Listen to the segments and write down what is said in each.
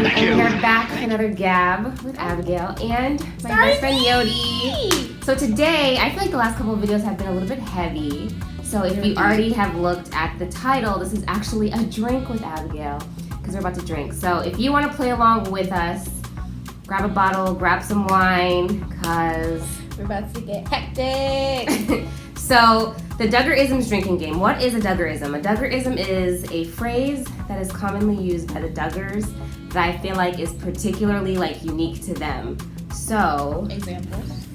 And we're back with another Gab with Abigail and my best friend Yodi. So today, I feel like the last couple of videos have been a little bit heavy. So if you already have looked at the title, this is actually a drink with Abigail because we're about to drink. So if you want to play along with us, grab a bottle, grab some wine, because we're about to get hectic. So the Duggarisms drinking game. What is a Duggarism? A Duggarism is a phrase that is commonly used by the Duggars that I feel like is particularly unique to them. So examples.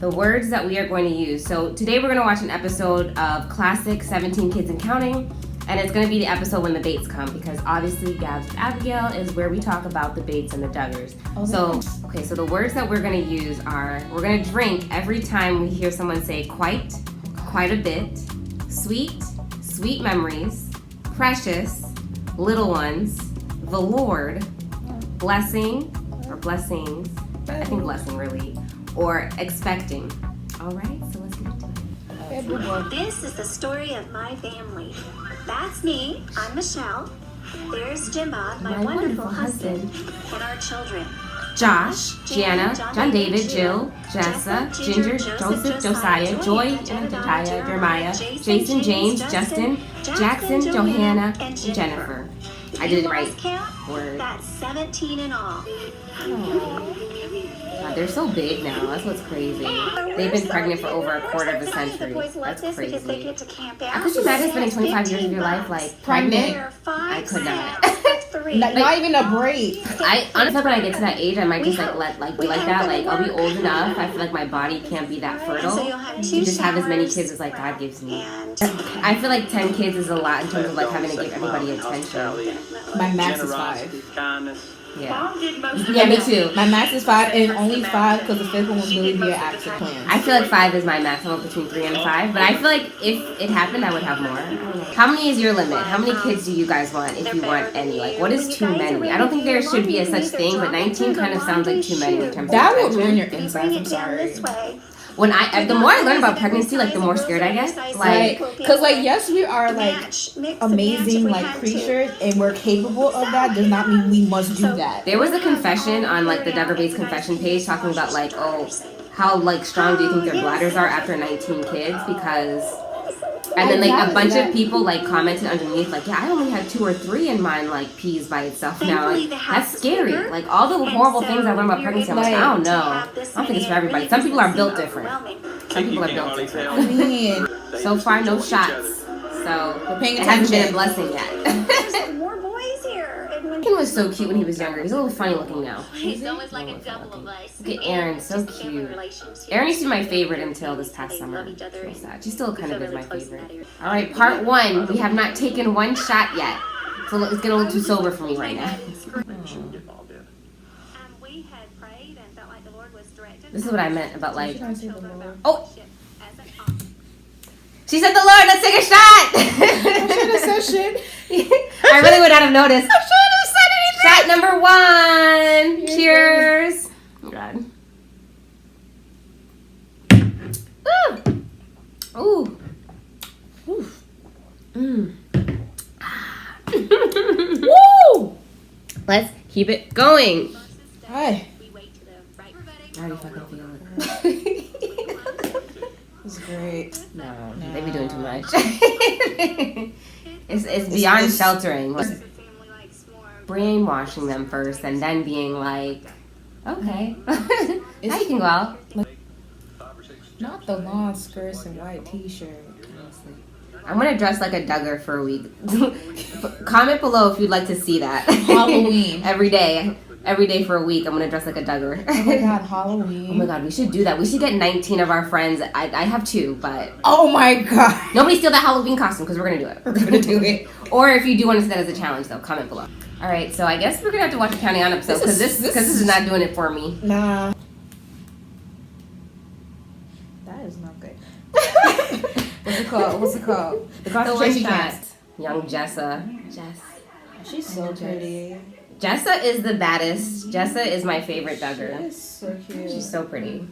The words that we are going to use. So today we're going to watch an episode of classic 17 Kids and Counting, and it's going to be the episode when the baits come, because obviously Gabs with Abigail is where we talk about the baits and the Duggars. Okay, so the words that we're going to use are, we're going to drink every time we hear someone say quite a bit, sweet, sweet memories, precious, little ones, the Lord, blessing, or blessings, I think blessing really, or expecting. All right, so let's get into it. This is the story of my family. That's me, I'm Michelle. There's Jimba, my wonderful husband, and our children. Josh, Gianna, John David, Jill, Jessa, Ginger, Joseph, Josiah, Joy, Josiah, Jeremiah, Jason, James, Justin, Jackson, Johanna, and Jennifer. I did it right. Word. That's 17 in all. God, they're so big now. That's what's crazy. They've been pregnant for over a quarter of a century. That's crazy. How could you imagine spending 25 years of your life pregnant? I could not. Not even a break. I honestly, when I get to that age, I might just be like that. I'll be old enough. I feel like my body can't be that fertile to just have as many kids as God gives me. I feel like 10 kids is a lot in terms of having to give everybody attention. My max is 5. Yeah, me too. My max is 5, and only 5 because the 5th one was really be an actual plan. I feel like 5 is my max. I'm between 3 and 5, but I feel like if it happened, I would have more. How many is your limit? How many kids do you guys want, if you want any? What is too many? I don't think there should be a such thing, but 19 kind of sounds like too many in terms of that would ruin your insides. I'm sorry. The more I learn about pregnancy, the more scared I get. Because yes, we are amazing creatures, and we're capable of that. Does not mean we must do that. There was a confession on the Duggar Bates confession page talking about how strong do you think their bladders are after 19 kids? Because and then a bunch of people commented underneath yeah, I only had 2 or 3 in mine peas by itself now. That's scary. All the horrible things I learned about pregnancy, I'm I don't know. I don't think it's for everybody. Some people are built different. Some people are built different. I mean, so far no shots. So it hasn't been a blessing yet. More boys here. Ken was so cute when he was younger. He's a little funny looking now. He's always like a double of us. Look at Aaron, so cute. Aaron used to be my favorite until this past summer. So sad. She still kind of is my favorite. All right, part 1. We have not taken one shot yet. So it's getting a little too sober for me right now. This is what I meant about oh! She said the Lord, let's take a shot! I should have said shit. I really would not have noticed. I should have said anything. Shot number 1. Cheers. Oh, God. Ooh. Ooh. Mmm. Woo! Let's keep it going. Hi. How do you fucking feel it? It's great. No, they be doing too much. it's beyond sheltering. Brainwashing them first and then being okay, now you can go out. Not the long skirts and white t-shirt. Honestly. I'm going to dress like a Duggar for a week. Comment below if you'd like to see that. Halloween. Every day for a week, I'm going to dress like a Duggar. Oh my God, Halloween. Oh my God, we should do that. We should get 19 of our friends. I have 2, but... Oh my God. Nobody steal that Halloween costume, because we're going to do it. We're going to do it. Or if you do want to see that as a challenge, though, comment below. All right, so I guess we're going to have to watch a Counting On episode, because this is not doing it for me. Nah. That is not good. What's it called? The concentration cast. Young Jessa. She's so pretty. Jessa is the baddest. Jessa is my favorite Duggar. She's so cute. She's so pretty.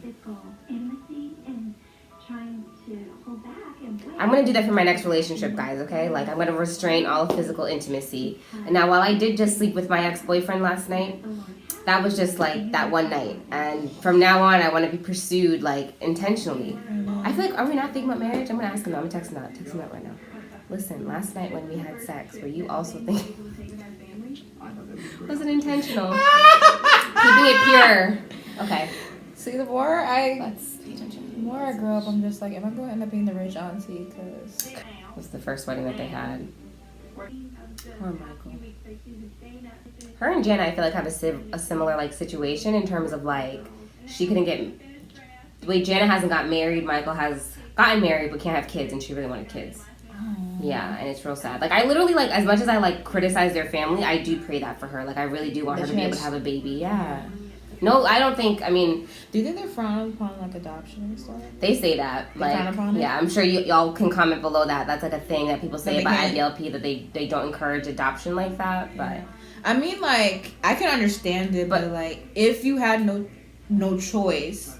Trying to hold back. I'm gonna do that for my next relationship, guys, okay? Like, I'm gonna restrain all physical intimacy. And now, while I did just sleep with my ex-boyfriend last night, that was just like that one night. And from now on, I want to be pursued like intentionally. I feel like, are we not thinking about marriage? I'm gonna ask him. I'm gonna text him out right now. Listen, last night when we had sex, were you also thinking? Was it intentional? Keeping it pure. Okay. See, the more I grow up, I'm just like, am I going to end up being the rich auntie? Because it was the first wedding that they had. Poor Michael. Her and Jenna, I feel like, have a similar like situation in terms of like she couldn't get. The way Jenna hasn't got married, Michael has gotten married but can't have kids, and she really wanted kids. Yeah, and it's real sad. Like, I literally, like, as much as I, like, criticize their family, I do pray that for her. Like, I really do want her to be able to have a baby. Yeah. No, I don't think, I mean... Do you think they're frowned upon, like, adoption and stuff? They say that. They frown upon it? Yeah, I'm sure y'all can comment below that. That's, like, a thing that people say about IBLP, that they don't encourage adoption like that, but... I mean, like, I can understand it, but like, if you had no choice...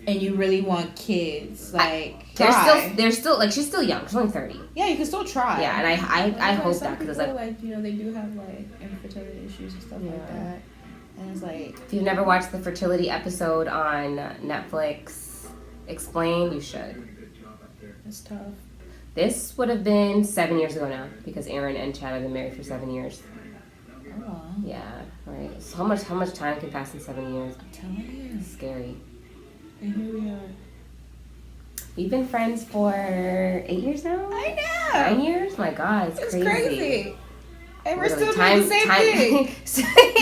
and you really want kids, like, they're still like, she's still young. She's only 30. Yeah, you can still try. Yeah, and I hope that, because it's like, you know, they do have like infertility issues and stuff like that, and it's like, if you've never watched the fertility episode on Netflix Explained, you should. It's tough. This would have been 7 years ago now, because Aaron and Chad have been married for 7 years. Oh. Yeah, right. So how much time can pass in 7 years? I'm telling you. It's scary. And here we are. We've been friends for 8 years now? I know. 9 years? My God, it's crazy. And we're Literally, still doing the same thing.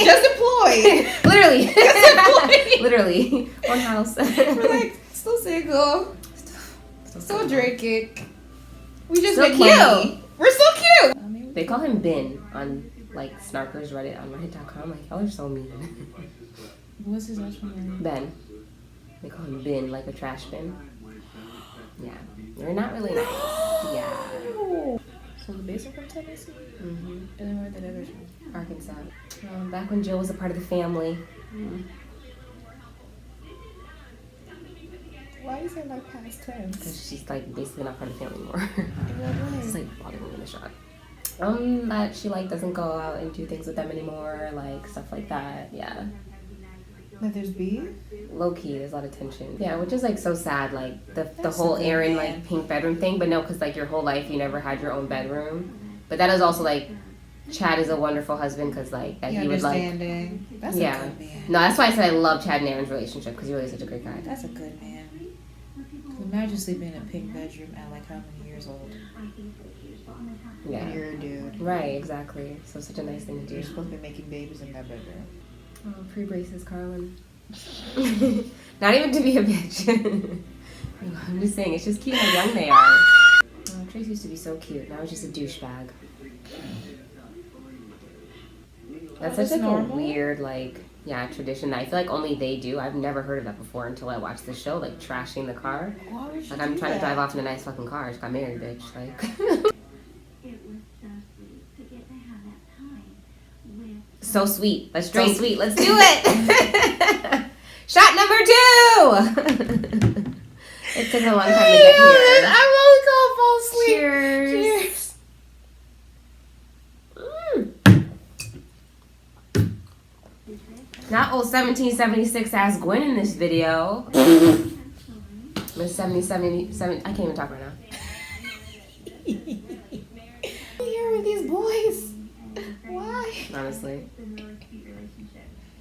Just employed. Literally. Just employed. Literally. One house. We're like, still single. Still drinking. We just still make cute. money. We're still cute. They call him Bin on like Snarkers Reddit on Reddit.com. Like, y'all are so mean. What's his actual name? Ben. They call him Bin, like a trash bin. Yeah. They're not really nice. Yeah. So the base are from Tennessee? Mm-hmm. And then where did the others from? Arkansas. Back when Jill was a part of the family. Why is it like past tense? Because she's like basically not part of the family anymore. In what way? It's like bothering me in the shot. That she like doesn't go out and do things with them anymore, like stuff like that. Yeah. That there's beef? Low key, there's a lot of tension. Yeah, which is like so sad, like the whole Aaron like pink bedroom thing. But no, because like your whole life you never had your own bedroom. But that is also like Chad is a wonderful husband, because like that he would like. That's a good man. No, that's why I said I love Chad and Aaron's relationship, because he really is such a great guy. That's a good man. Imagine sleeping in a pink bedroom at like how many years old? Yeah. And you're a dude. Right, exactly. So such a nice thing to do. You're supposed to be making babies in that bedroom. Oh, pre-braces, Carlin. Not even to be a bitch. I'm just saying, it's just cute how young they are. Oh, Trace used to be so cute. Now he's just a douchebag. That's such like a weird, like, tradition that I feel like only they do. I've never heard of that before until I watched the show, like, trashing the car. Like, I'm trying to drive off in a nice fucking car. I just got married, bitch. Like... So sweet. Let's drink. So sweet. Let's do it. Shot number 2. It took a long time to get here. I'm really gonna fall asleep. Cheers. Not old 1776 ass Gwen in this video. Miss 7077. I can't even talk right now. Here with these boys. Why? Honestly.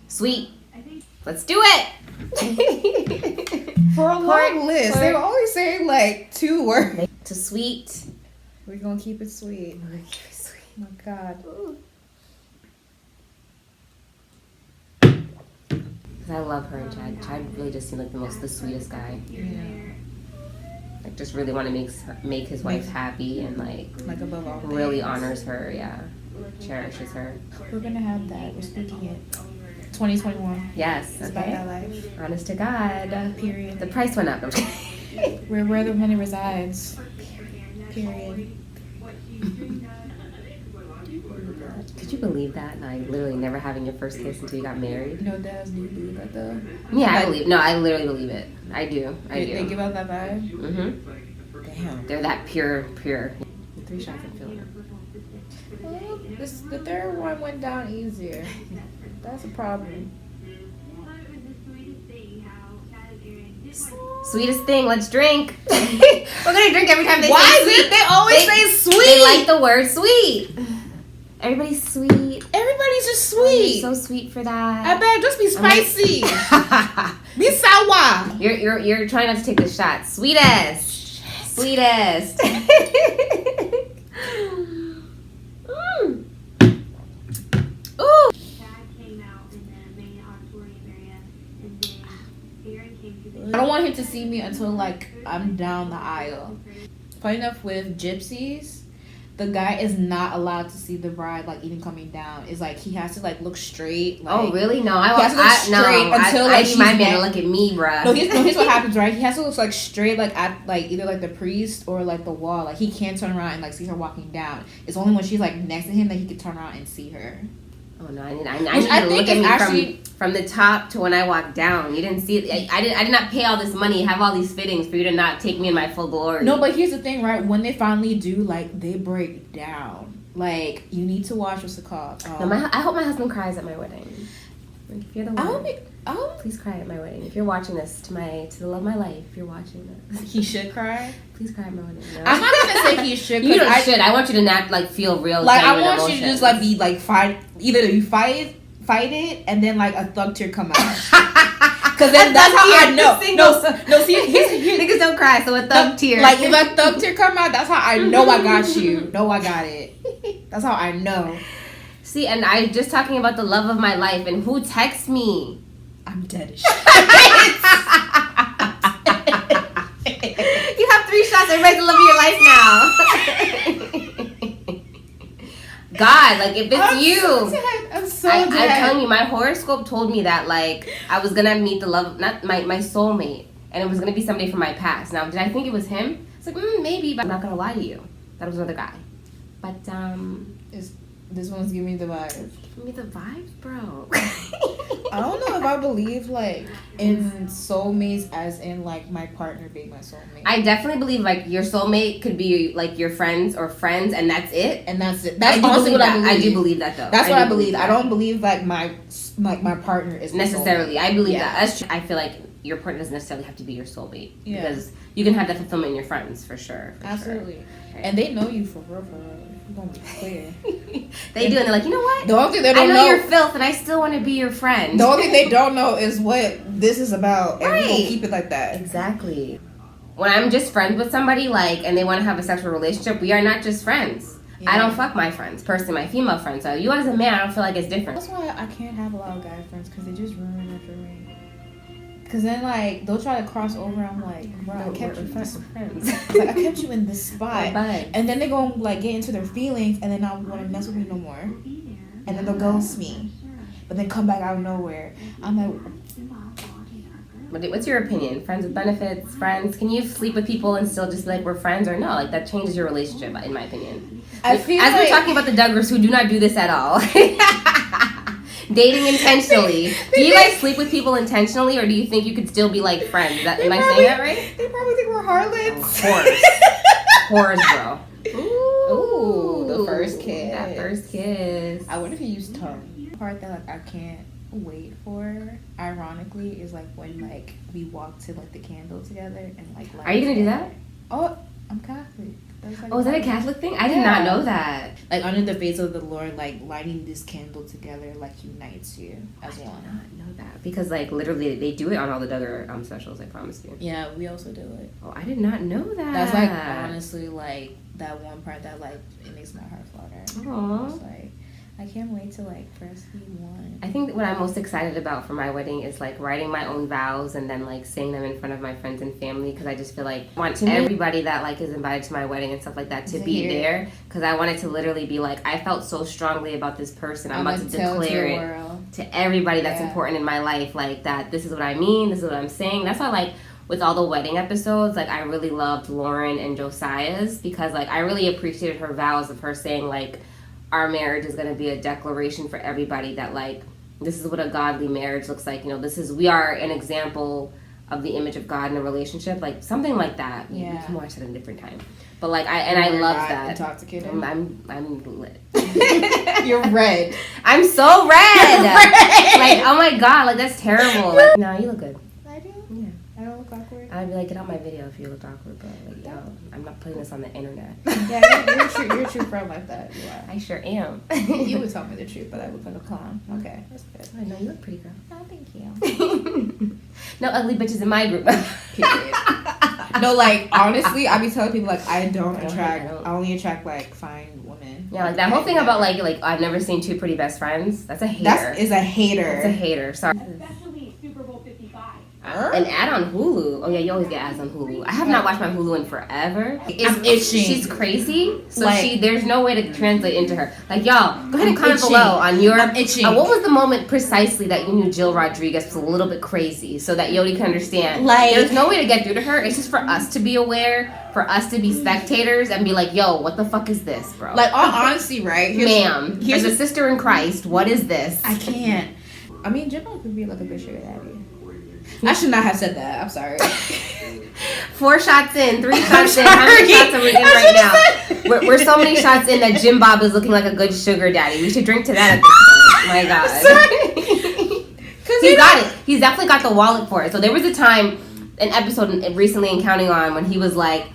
Sweet. Let's do it. For a long list. They're always saying like 2 words. To sweet. We're gonna keep it sweet. We're gonna keep it sweet. Oh my God. I love her and Chad. Chad really just seemed like the sweetest guy. Yeah. Like, just really want to make his wife happy, and like above all really things. honors her. Yeah. Cherishes her. We're gonna have that. We're speaking it. 2021. Yes. It's about that life. Honest to God. Period. The price went up. Where the money resides. Period. Could you believe that? Like, literally never having your first kiss until you got married. No, dads do believe that though. Yeah, I believe. No, I literally believe it. I do. I do. They give out that vibe. Mm-hmm. Damn. Damn. They're that pure. 3 shots of feeling. Well, the third one went down easier. That's a problem. Sweetest thing, let's drink. We're gonna drink every time they Why say is sweet. it they always say sweet? They like the word sweet. Everybody's sweet. Everybody's just Oh, sweet. you're so sweet for that. I bet just be spicy. Be sour. You're trying not to take the shot. Sweetest. Sweetest. Mm. Ooh. I don't want him to see me until like I'm down the aisle. Funny enough, with gypsies, the guy is not allowed to see the bride like even coming down. It's like he has to like look straight. Like, Oh really? No, he has to look straight until like I need my man to look at me, bruh. No, here's what happens, right? He has to look like straight, like at like either like the priest or like the wall. Like he can't turn around and like see her walking down. It's only when she's like next to him that he can turn around and see her. Oh no, I need to look at me from the top to when I walk down. You didn't see it. I did not pay all this money, have all these fittings for you to not take me in my full glory. No, but here's the thing, right? When they finally do, like they break down. Like you need to watch what's it called. I hope my husband cries at my wedding. Like, if you're the one, please cry at my wedding. If you're watching this, to the love of my life, if you're watching this, he should cry. Please cry at my wedding. No? I'm not gonna say he should. You don't should. I want you to not like feel real. Like I want emotions. you to just like be like fight. Either you fight it, and then like a thug tear come out. Cause then that's how I know. No. See, niggas don't cry, so a thug tear. Like if a thug tear come out, that's how I know I got you. No, I got it. That's how I know. See, and I just talking about the love of my life, and who texts me? I'm dead as shit. You have 3 shots. Everybody's the love of your life now. God, like if it's you, I'm so I'm dead. telling you, my horoscope told me that like I was gonna meet the love, not my soulmate, and it was gonna be somebody from my past. Now, did I think it was him? It's like maybe, but I'm not gonna lie to you. That was another guy. But this one's giving me the vibes. Give me the vibes, bro. I don't know if I believe like in soulmates as in like my partner being my soulmate. I definitely believe like your soulmate could be like your friends or friends, and that's it. And that's it. That's honestly what I believe. I do believe that though. That's what I believe. I don't believe like my partner is necessarily. I believe that. That's true. I feel like your partner doesn't necessarily have to be your soulmate because you can have that fulfillment in your friends for sure. Absolutely. Sure. And they know you for real. I'm gonna be clear. They do, and they're like, you know what? The only thing they don't know you're filth, and I still want to be your friend. The only thing they don't know is what this is about, and we gonna keep it like that. Exactly. When I'm just friends with somebody, like, and they want to have a sexual relationship, we are not just friends. Yeah. I don't fuck my friends, personally, my female friends. So you as a man, I don't feel like it's different. That's why I can't have a lot of guy friends, because they just ruin it for me. Because then, like, they'll try to cross over. I'm like, bro, I kept you friends. Like, I kept you in this spot. And then they go, like, get into their feelings, and then not want to mess with me no more. And then they'll ghost me. But then come back out of nowhere. I'm like... What's your opinion? Friends with benefits? Friends? Can you sleep with people and still just be like, we're friends? Or no? Like, that changes your relationship, in my opinion. We're talking about the Duggars who do not do this at all. Dating intentionally. Do you guys sleep with people intentionally, or do you think you could still be like friends? Am I saying that right? They probably think we're harlots. Whores, bro. Ooh, the first kiss. That first kiss. I wonder if you use tongue. The part that like I can't wait for, ironically, is like when like we walk to like the candle together and like. Are you gonna do that? Oh, I'm Catholic. Like is that a Catholic thing? I did not know that. Like under the face of the Lord, like lighting this candle together, like unites you as one. I did not know that because like literally they do it on all the Duggar specials. I promise you. Yeah, we also do it. Oh, I did not know that. That's like honestly like that one part that like it makes my heart flutter. Aww. It's like I can't wait to like first be one. I think what I'm most excited about for my wedding is like writing my own vows and then like saying them in front of my friends and family because I just feel like I want everybody that like is invited to my wedding and stuff like that to be there because I want it to literally be like I felt so strongly about this person. I'm about to declare it to everybody that's important in my life like that this is what I mean, this is what I'm saying. That's why like with all the wedding episodes, like I really loved Lauren and Josiah's because like I really appreciated her vows of her saying like our marriage is going to be a declaration for everybody that like this is what a godly marriage looks like. You know, we are an example of the image of God in a relationship, like something like that. Yeah. We can watch it at a different time. But like I love that. Intoxicated. I'm lit. You're red. I'm so red. Like, oh my god, like that's terrible. Like, no, you look good. I do. Yeah. I don't look awkward. I'd be like, get out my video if you look awkward, but like, yo, I'm not putting this on the internet. Yeah, you're a true friend like that. You are. I sure am. You would tell me the truth, but I look like a clown. Okay, that's good. I know you look pretty, girl. Oh, thank you. No ugly bitches in my group. Period. No, like honestly, I be telling people like I don't. only attract like fine women. Yeah, like that whole thing about like I've never seen two pretty best friends. That's a hater. That is a hater. That's a hater. Sorry. Especially Super Bowl 55. An ad on Hulu. Oh yeah, you always get ads on Hulu. I have not watched my Hulu in forever. I'm itching. She's crazy. So Like- there's no way to translate into her. Like y'all, go ahead and I'm comment itching. below on your. I'm itching. What was the moment precisely that you knew Jill Rodriguez was a little bit crazy, so that Yodi can understand? Like- there's no way to get through to her. It's just for us to be aware, for us to be spectators, and be like, yo, what the fuck is this, bro? Like all honesty, right? Ma'am, here's as a sister in Christ, what is this? I can't. I mean, Jimbo could be like a good sugar daddy. I should not have said that. I'm sorry. 4 shots in, 3 shots in. How many shots are we in right now? We're so many shots in that Jim Bob is looking like a good sugar daddy. We should drink to that at this point. My God. He's got it. He's definitely got the wallet for it. So there was a time, an episode recently in Counting On, when he was like,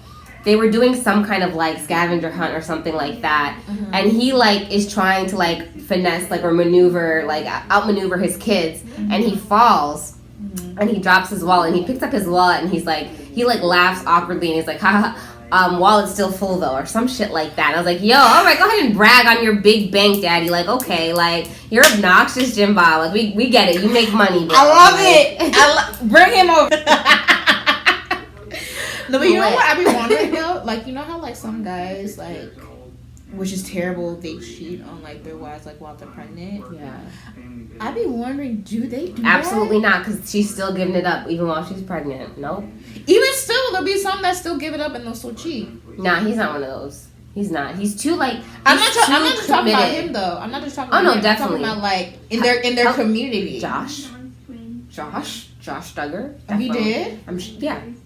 they were doing some kind of like scavenger hunt or something like that. Mm-hmm. And he like is trying to like finesse like or maneuver, like outmaneuver his kids. Mm-hmm. And he falls. And he drops his wallet and he picks up his wallet and he's like, he like laughs awkwardly and he's like, haha, wallet's still full though, or some shit like that. And I was like, yo, all right, go ahead and brag on your big bank, daddy. Like, okay, like, you're obnoxious, Jim Bob. Like, we get it. You make money, bro. I love Like, it. Bring him over. No, but you know what I be wondering though? Like, you know how like some guys like, which is terrible, they cheat on like their wives like while they're pregnant. Yeah. I be wondering, do they do Absolutely that? not, because she's still giving it up even while she's pregnant. Nope. Even still, there'll be some that still give it up and they'll still cheat. Nah, he's not one of those. He's not. He's too like. I'm not just talking about committed. him though. I'm not just talking Oh, about no, him. definitely. I'm talking about like in their community. Josh Duggar. He Definitely. did?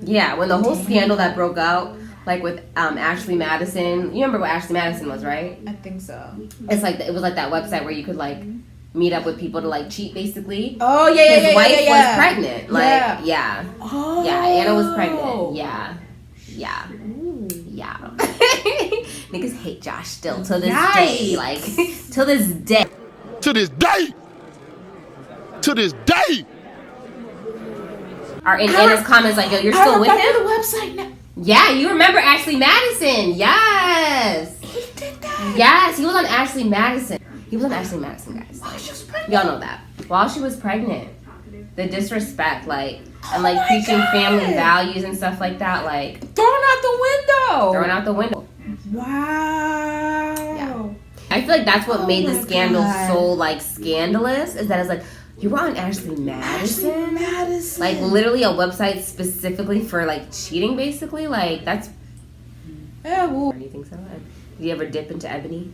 Yeah. When the whole scandal that broke out, like with Ashley Madison. You remember what Ashley Madison was, right? I think so. It's like it was like that website where you could like meet up with people to like cheat, basically. Oh yeah, yeah, His yeah, wife yeah, yeah. was pregnant. Like yeah. Oh. Yeah, Anna was pregnant. Yeah. Niggas hate Josh still to this day. Like to this day. To this day. To this day. Are in Anna's comments like, yo, you're still with him? The website now. Yeah, you remember Ashley Madison. Yes. He did that. Yes, he was on Ashley Madison. He was on Ashley Madison, guys. While she was pregnant. Y'all know that. While she was pregnant. The disrespect, like, and Oh like my preaching God. family values and stuff like that, like, Thrown out the window. throwing out the window. Wow. Yeah. I feel like that's what made the my scandal God. so, like, scandalous, is that it's like, you were on Ashley Madison? Ashley Madison. Like, literally a website specifically for, like, cheating, basically? Like, that's... Yeah, well, Do you think so? Did you ever dip into Ebony?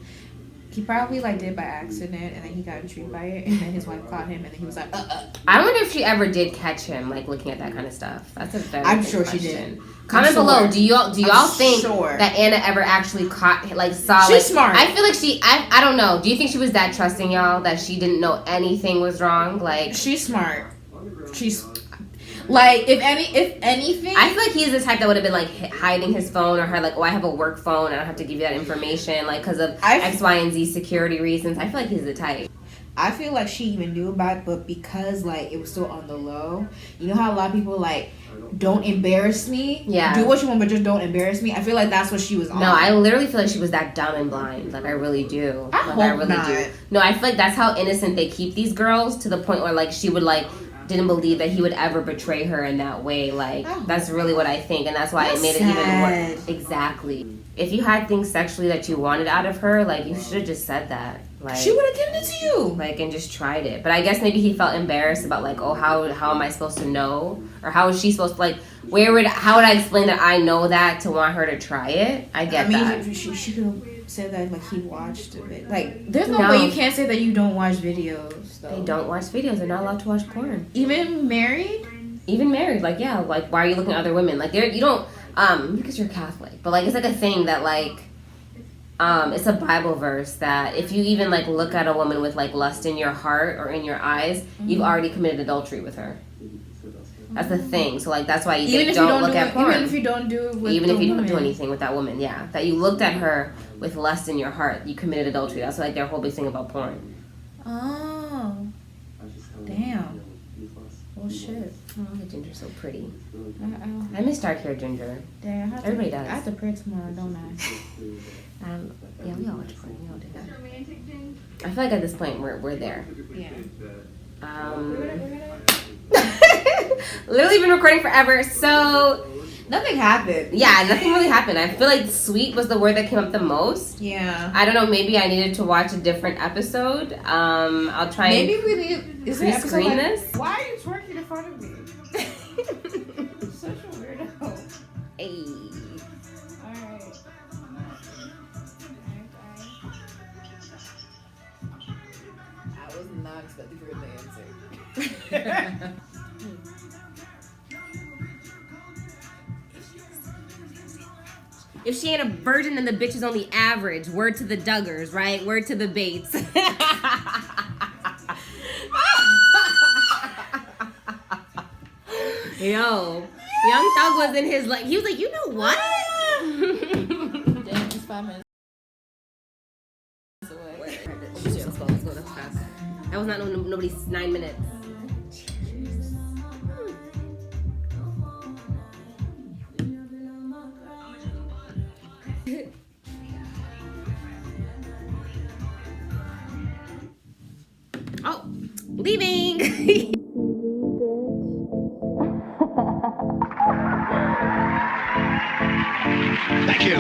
he probably like did by accident, and then he got intrigued by it, and then his wife caught him, and then he was like, I wonder if she ever did catch him, like, looking at that kind of stuff. That's a very I'm good sure she question. did. Comment I'm below. sure. Do y'all I'm think sure. that Anna ever actually caught, like, saw? She's like, smart. I feel like I don't know. Do you think she was that trusting, y'all, that she didn't know anything was wrong? Like, she's smart. She's like, if anything, I feel like he's the type that would have been like hiding his phone, or her like, oh, I have a work phone, I don't have to give you that information, like, because of X, Y, and Z security reasons. I feel like he's the type. I feel like she even knew about it, but because like it was still on the low, you know how a lot of people like, don't embarrass me. Yeah. Do what you want, but just don't embarrass me. I feel like that's what she was on. No, I literally feel like she was that dumb and blind. Like, I really do. I Like, hope really not. do. No, I feel like that's how innocent they keep these girls, to the point where like she would like didn't believe that he would ever betray her in that way. Like, that's really what I think, and that's why it made it even more. Exactly. If you had things sexually that you wanted out of her, like, you should have just said that. Like, She would have given it to you. like, and just tried it. But I guess maybe he felt embarrassed about like, oh, how am I supposed to know, or how is she supposed to, like, how would I explain that I know that to want her to try it? I get that. She could have said that like he watched it. Like, there's no No. way you can't say that you don't watch videos. Though. They don't watch videos. They're not allowed to watch porn. Even married. Even married, like, yeah, like, why are you looking at other women? Like, you don't, because you're Catholic, but, like, it's like a thing that, like, it's a Bible verse that if you even, like, look at a woman with, like, lust in your heart or in your eyes, you've already committed adultery with her. That's the thing. So, like, that's why you don't look at porn. Even if you don't do it with even if you don't do anything with that woman, yeah. That you looked at her with lust in your heart, you committed adultery. That's, like, their whole big thing about porn. Oh. Damn. Well, shit. Oh, Ginger's so pretty. I miss dark hair Ginger. Damn, Everybody does. I have to pray tomorrow, don't I? Yeah, we all watch porn. We all do that. I feel like at this point we're there. Yeah. Literally been recording forever, so Nothing happened. yeah, nothing really happened. I feel like sweet was the word that came up the most. Yeah. I don't know, maybe I needed to watch a different episode. I'll try Maybe and we need. Is there pre-screen like, this. Why are you twerking in front of me? Such a weirdo. Hey. Alright. I was not expecting for an answer. If she ain't a virgin, then the bitch is only average. Word to the Duggars, right? Word to the Bates. Yo, Young Thug was in his, like, he was like, you know what? Damn, it's 5 minutes away. Let's go. That's fast. That was not nobody's 9 minutes. Oh, leaving. Thank you.